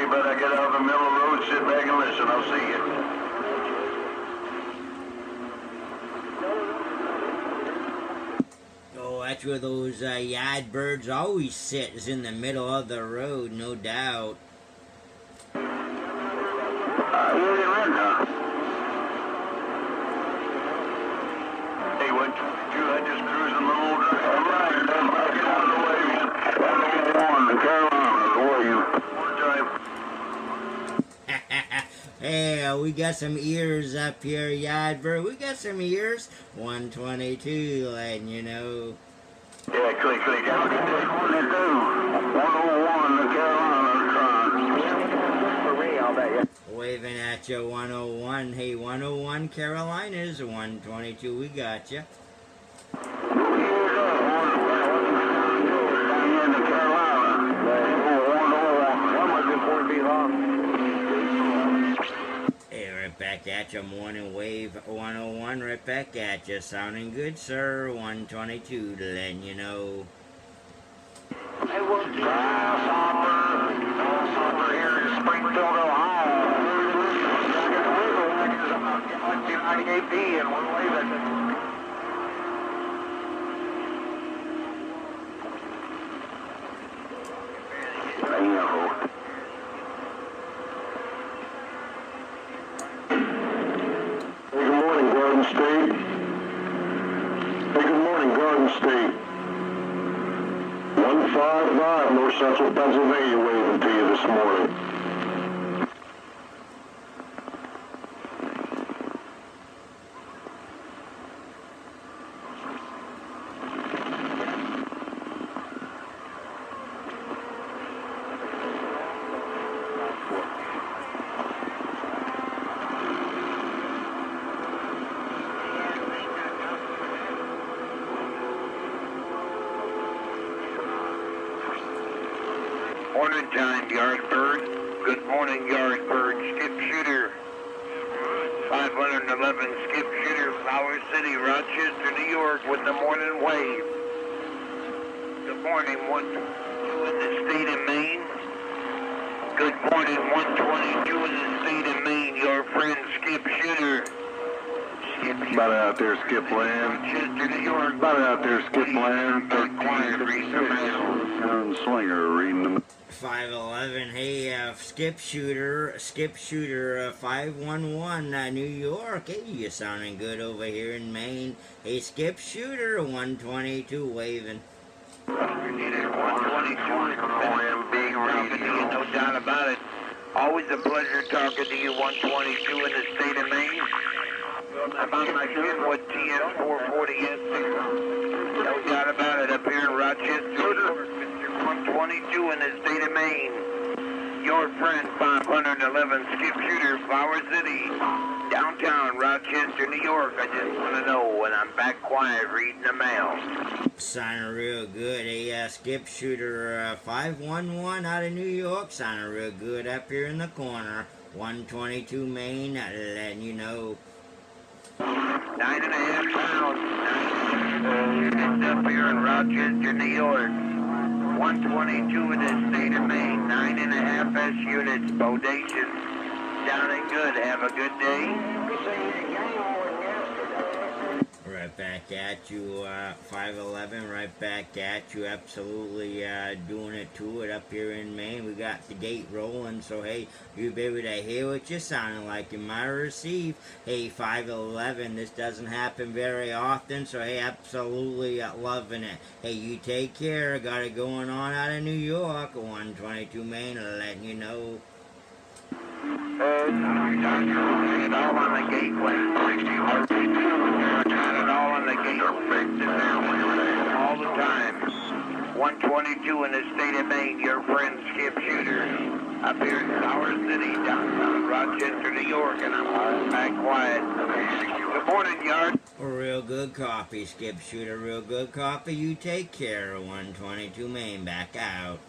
you better get out of the middle of the road, sit back and listen. I'll see you. Oh, that's where those yard birds always sit, is in the middle of the road, no doubt. You're in huh? Hey, what you I just cruising a little drive. All right, then get out of the way. 101, the Carolina, how are you? Hey, we got some ears up here, Yardbird. We got some ears. 122, letting you know. Yeah, click. How can take 102? 101, the Carolina, Waving at you, 101. Hey, 101 Carolinas, 122. We got you. Hey, right back at you, Morning Wave 101, right back at you. Sounding good, sir. 122 to letting you know. Hey, what's Grasshopper here in Springfield, Ohio. I'm 98B and one wave State. Hey, good morning, Garden State. 155 North Central Pennsylvania waving to you this morning. Morning time, Yardbird. Good morning, Yardbird. Skip Shooter. 511 Skip Shooter, Flower City, Rochester, New York, with the morning wave. Good morning, 122 in the state of Maine. Good morning, 122 in the state of Maine. Your friend Skip Shooter. About out there, Skip Land. Rochester, New York. About out there, Skip Land. Quiet, reading the mail. Slinger, reading the 511, hey, Skip Shooter, 511, New York. Hey, you sounding good over here in Maine. Hey, Skip Shooter, 122, waving. 122, big radio. No doubt about it. Always a pleasure talking to you, 122 in the state of Maine. I'm on my Kenwood TS440S6. No doubt about it, up here in Rochester. 122 in the state of Maine. Your friend 511 Skip Shooter, Flower City, downtown Rochester, New York. I just want to know when I'm back quiet reading the mail. Sounding real good. Hey, Skip Shooter, 511 out of New York. Sounding real good up here in the corner. 122 Maine, letting you know. 9.5 pounds. 9 up here in Rochester, New York. 122 in the state of Maine, 9.5 S units, bodacious, sounding good. Have a good day. Right back at you, 511, right back at you, absolutely doing it to it up here in Maine. We got the gate rolling, so hey, you be able to hear what you're sounding like. You might receive, hey, 511, this doesn't happen very often, so hey, absolutely loving it. Hey, you take care, got it going on out of New York, 122 Maine, letting you know. It all on the gateway. Got it all on the gateway. All the time. 122 in the state of Maine. Your friend Skip Shooter. Up here in Flower City, downtown Rochester, New York, and I'm back quiet. Good morning, Yard. Real good coffee, Skip Shooter. Real good coffee. You take care. 122 Maine. Back out.